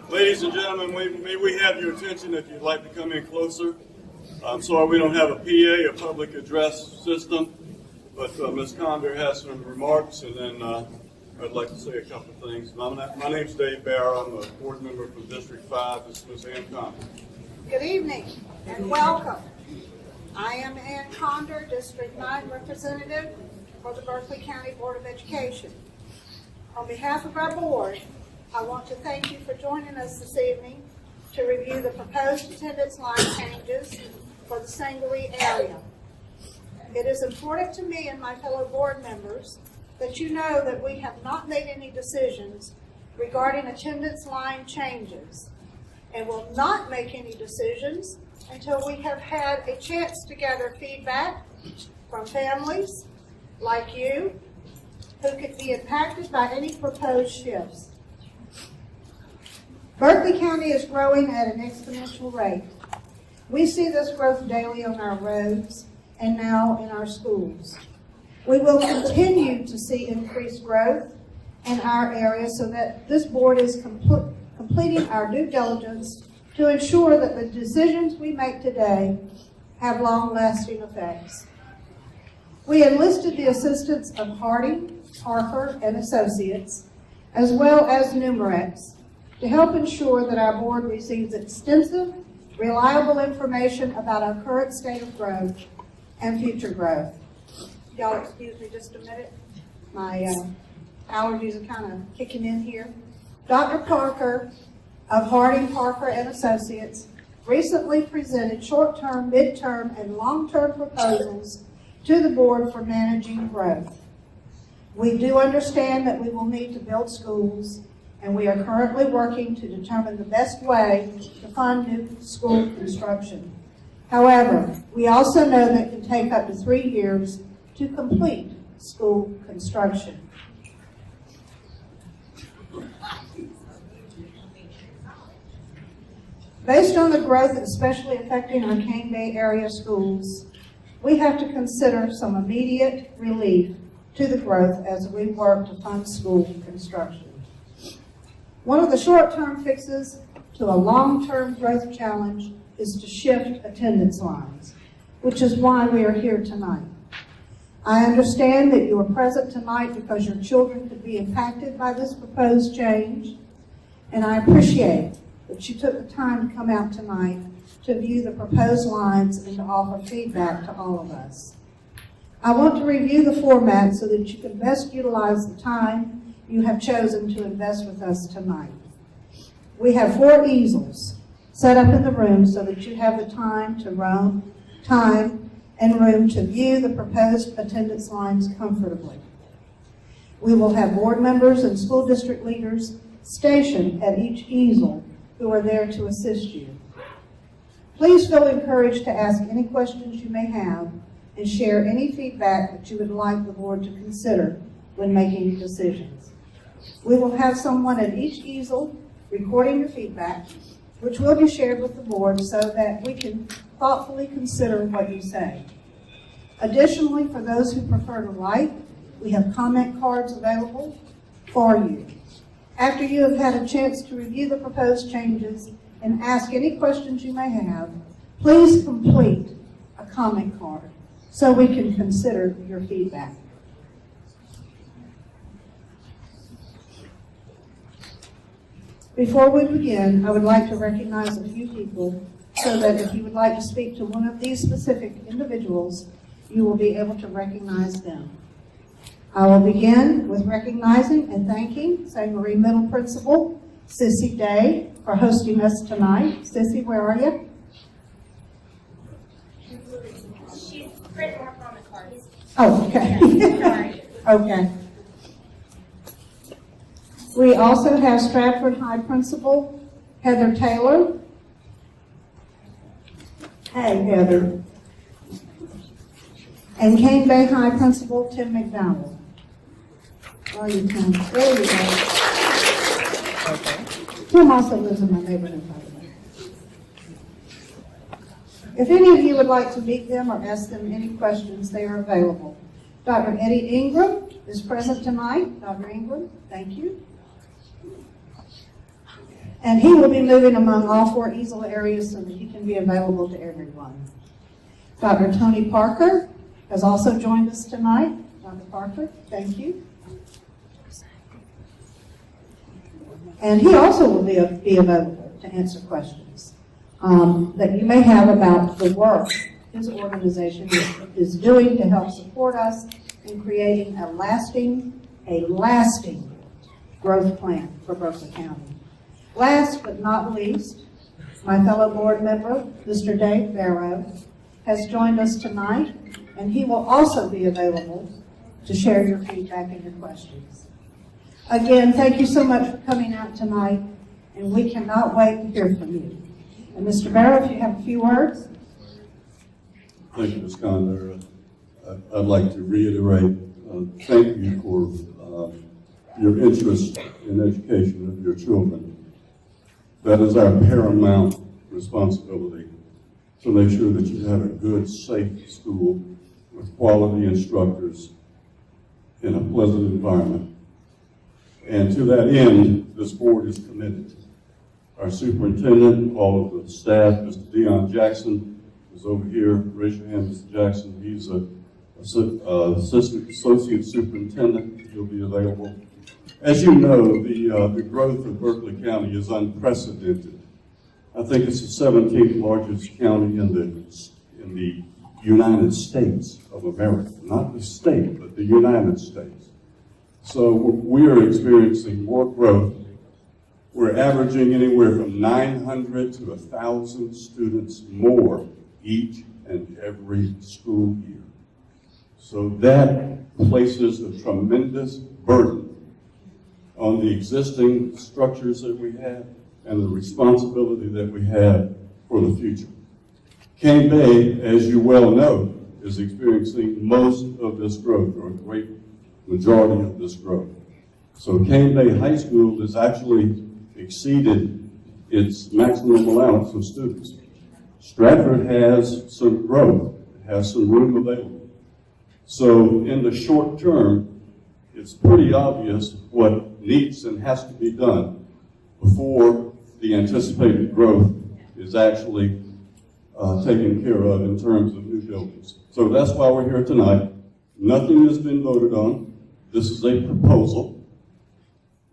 Ladies and gentlemen, may we have your attention if you'd like to come in closer. I'm sorry we don't have a PA, a public address system, but Ms. Condor has some remarks, and then I'd like to say a couple of things. My name's Dave Barrow. I'm a board member from District 5. This is Ms. Ann Condor. Good evening and welcome. I am Ann Condor, District 9 representative for the Berkeley County Board of Education. On behalf of our board, I want to thank you for joining us this evening to review the proposed attendance line changes for the Sangaree area. It is important to me and my fellow board members that you know that we have not made any decisions regarding attendance line changes and will not make any decisions until we have had a chance to gather feedback from families like you who could be impacted by any proposed shifts. Berkeley County is growing at an exponential rate. We see this growth daily on our roads and now in our schools. We will continue to see increased growth in our area so that this board is completing our due diligence to ensure that the decisions we make today have long-lasting effects. We enlisted the assistance of Harding, Parker, and Associates, as well as Numerex, to help ensure that our board receives extensive, reliable information about our current state of growth and future growth. Y'all excuse me just a minute. My allergies are kind of kicking in here. Dr. Parker of Harding, Parker, and Associates recently presented short-term, mid-term, and long-term proposals to the board for managing growth. We do understand that we will need to build schools, and we are currently working to determine the best way to fund new school construction. However, we also know that it can take up to 3 years to complete school construction. Based on the growth especially affecting our Cane Bay area schools, we have to consider some immediate relief to the growth as we work to fund school construction. One of the short-term fixes to a long-term growth challenge is to shift attendance lines, which is why we are here tonight. I understand that you are present tonight because your children could be impacted by this proposed change, and I appreciate that you took the time to come out tonight to view the proposed lines and to offer feedback to all of us. I want to review the format so that you can best utilize the time you have chosen to invest with us tonight. We have 4 easels set up in the room so that you have the time and room to view the proposed attendance lines comfortably. We will have board members and school district leaders stationed at each easel who are there to assist you. Please feel encouraged to ask any questions you may have and share any feedback that you would like the board to consider when making decisions. We will have someone at each easel recording your feedback, which will be shared with the board so that we can thoughtfully consider what you say. Additionally, for those who prefer to write, we have comment cards available for you. After you have had a chance to review the proposed changes and ask any questions you may have, please complete a comment card so we can consider your feedback. Before we begin, I would like to recognize a few people so that if you would like to speak to one of these specific individuals, you will be able to recognize them. I will begin with recognizing and thanking Sangaree Middle Principal Sissy Day for hosting us tonight. Sissy, where are you? She's printing more comment cards. Oh, okay. Yeah, sorry. Okay. We also have Stratford High Principal Heather Taylor. Hey, Heather. And Cane Bay High Principal Tim McDowell. Where are you, Tim? There you go. Okay. Tim also lives in my neighborhood, by the way. If any of you would like to meet them or ask them any questions, they are available. Dr. Eddie Ingram is present tonight. Dr. Ingram, thank you. And he will be moving among all 4 easel areas so that he can be available to everyone. Dr. Tony Parker has also joined us tonight. Dr. Parker, thank you. And he also will be available to answer questions that you may have about the work his organization is doing to help support us in creating a lasting growth plan for Berkeley County. Last but not least, my fellow board member, Mr. Dave Barrow, has joined us tonight, and he will also be available to share your feedback and your questions. Again, thank you so much for coming out tonight, and we cannot wait to hear from you. And Mr. Barrow, if you have a few words. Thank you, Ms. Condor. I'd like to reiterate, thank you for your interest in education of your children. That is our paramount responsibility, to make sure that you have a good, safe school with quality instructors in a pleasant environment. And to that end, this board is committed. Our superintendent, all of the staff, Mr. Dion Jackson is over here. Raise your hand, Mr. Jackson. He's an associate superintendent. He'll be available. As you know, the growth of Berkeley County is unprecedented. I think it's the 17th largest county in the United States of America. Not the state, but the United States. So we are experiencing more growth. We're averaging anywhere from 900 to 1,000 students more each and every school year. So that places a tremendous burden on the existing structures that we have and the responsibility that we have for the future. Cane Bay, as you well know, is experiencing most of this growth, or a great majority of this growth. So Cane Bay High School has actually exceeded its maximum allowance of students. Stratford has some growth, has some room available. So in the short term, it's pretty obvious what needs and has to be done before the anticipated growth is actually taken care of in terms of new buildings. So that's why we're here tonight. Nothing has been voted on. This is a proposal.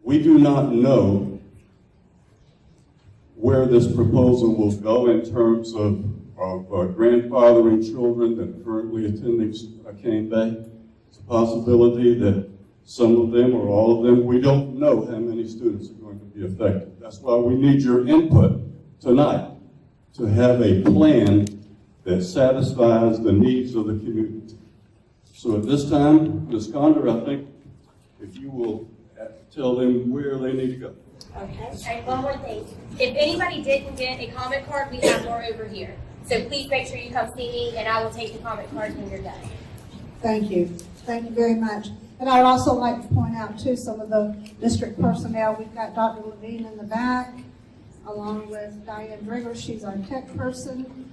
We do not know where this proposal will go in terms of grandfathering children that are currently attending Cane Bay. It's a possibility that some of them or all of them, we don't know how many students are going to be affected. That's why we need your input tonight to have a plan that satisfies the needs of the community. So at this time, Ms. Condor, I think if you will tell them where they need to go. Okay. And one more thing. If anybody didn't get a comment card, we have more over here. So please make sure you come see me, and I will take the comment cards when you're done. Thank you. Thank you very much. And I would also like to point out, too, some of the district personnel. We've got Dr. Levine in the back, along with Diane Drigger. She's our tech person.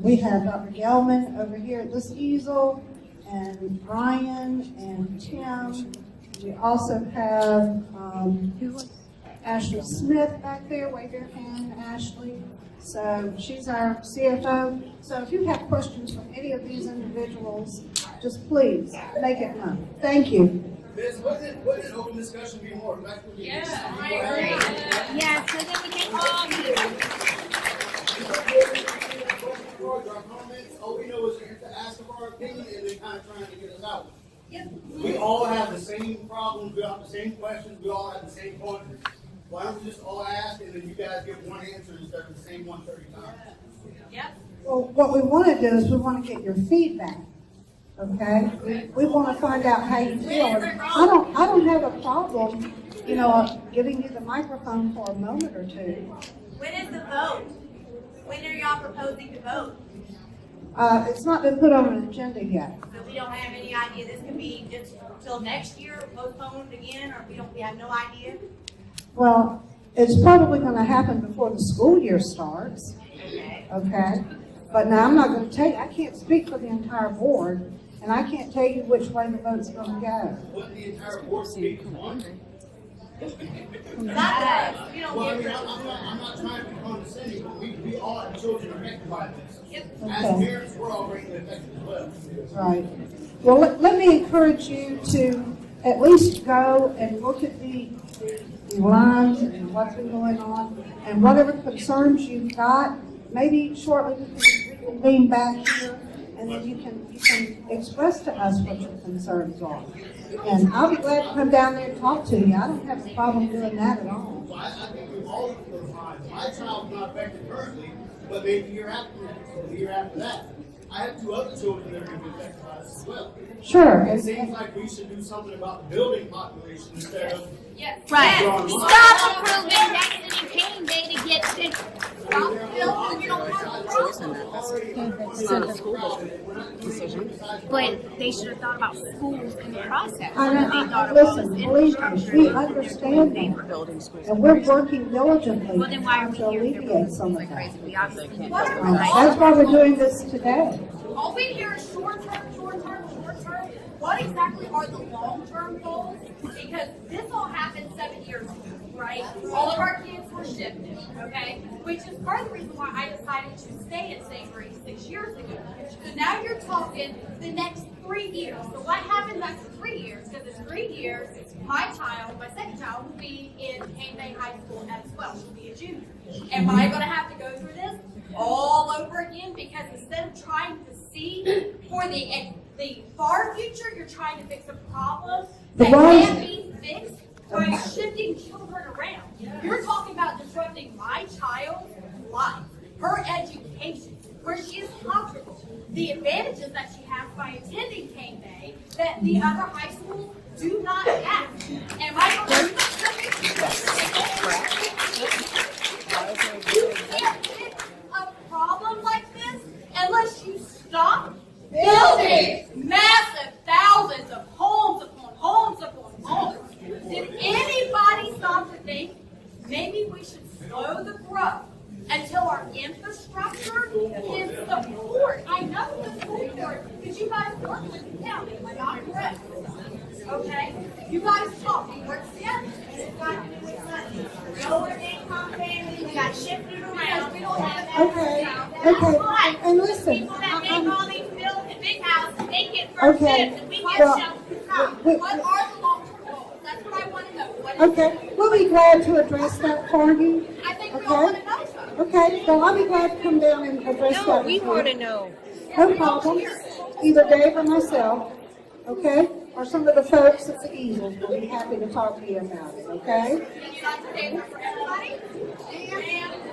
We have Dr. Gelman over here at this easel, and Brian and Tim. We also have Ashley Smith back there. Wave your hand, Ashley. So she's our CFO. So if you have questions from any of these individuals, just please make it known. Thank you. Miss, wouldn't open discussion be more effective? Yeah, I agree. Yeah, so then we can all Our comments, all we know is to ask for our opinion and then kind of trying to get us out. Yep. We all have the same problems, we all have the same questions, we all have the same pointers. Why don't we just all ask and then you guys give one answer instead of the same one 30 times? Yep. Well, what we want to do is we want to get your feedback. Okay? We want to find out how you feel. And I don't have a problem, giving you the microphone for a moment or two. When is the vote? When are y'all proposing to vote? It's not been put on an agenda yet. So we don't have any idea. This could be just till next year, postponed again, or we have no idea. Well, it's probably going to happen before the school year starts. Okay. Okay? But now I'm not going to I can't speak for the entire board, and I can't tell you which way the vote's going to go. Wouldn't the entire board speak as one? Not us, we don't Well, I give mean, her. I'm not trying to be condescending, but we all have children affected by this. Yep. As Okay. parents, we're all greatly affected as well. Right. Well, let me encourage you to at least go and look at the lines and what's been going on, and whatever concerns you've got, maybe shortly we can lean back here, and then you can express to us what your concerns are. And I'll be glad to come down there and talk to you. I don't have a problem doing that at all. So I think we've all looked at those lines. My child's not affected currently, but maybe the year after that. I have 2 other children that are going to be affected by this as well. Sure. It seems like we should do something about the building population instead of. Yes. Right. Yes. Stop approving Destiny King Day to get this. Stop building, we don't have a problem. But they should have thought about schools in the process. They I thought of all this listen, believe infrastructure. me, we understand that, and we're working diligently Well, then why are we to here alleviate some of that. crazy? We obviously can't. What are That's why we're doing this today. All we hear is short term, short term, short term. What exactly are the long term goals? Because this all happened 7 years ago, right? All of our kids were shifted, okay? Which is part of the reason why I decided to stay at Sangaree 6 years ago. So now you're talking the next 3 years. So what happens after 3 years? Because in 3 years, my second child, will be in Cane Bay High School as well. She'll be a junior. Am I going to have to go through this all over again? Because instead of trying to see for the far future, you're trying to fix a problem that can't be fixed by shifting children around. You're talking about disrupting my child's life, her education, where she is comfortable, the advantages that she has by attending Cane Bay that the other high schools do not have. Am I going to you can't fix a problem like this unless you stop building massive thousands of homes upon homes upon homes. Did anybody stop to think maybe we should slow the growth until our infrastructure can support? I know the school board, because you guys work with the county, am I not correct? Okay? You guys talk, you work together. It's got to do with money. Lower income families got shifted around. We don't have Okay, okay, and listen, People that make all these buildings, big houses, they get first Okay, dibs, and we get well, shelter. we- What are the long-term goals? That's what I want to know. What is okay, we'll be glad to address that for you. I think we all want Okay? to know something. Okay, well, I'll be glad to come down and address that. No, we with want you. to know. No problem. Either Dave or myself, okay? Or some of the folks at the easels will be happy to talk to you about it, okay? Can you not say that for everybody? And